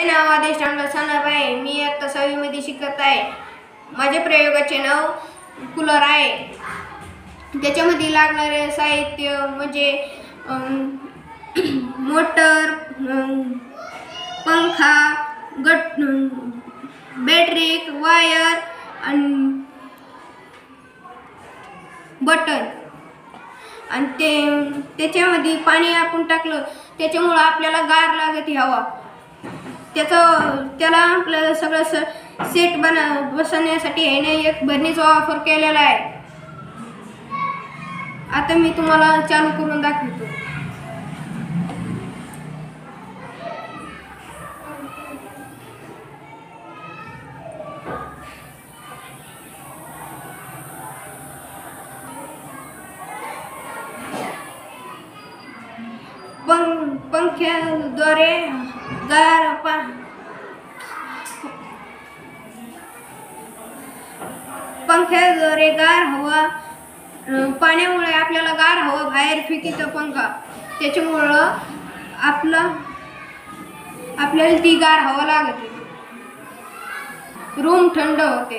नाव आदेश सानप आहे। मी इयत्ता 6वी मध्ये शिकत आहे। माझ्या प्रयोगाचे नाव कूलर आहे। त्याच्यामध्ये लागणारे साहित्य म्हणजे मोटर, पंखा, बॅटरी, वायर आणि बटन। आणि त्याच्यामध्ये पाणी आपण टाकलं त्याच्यामुळे आपल्याला गार लागते हवा। त्याला आपल्याला सगळं सेट बसवण्यासाठी ह्याने एक भरणीचा वापर केलेला आहे। आता मी तुम्हाला चालू करून दाखवतो। पंख्याद्वारे गार हवा, पाण्यामुळे आपल्याला गार हवा बाहेर फेकीतो पंखा। त्याच्यामुळं आपल्याला ती गार हवा लागते, रूम थंड होते।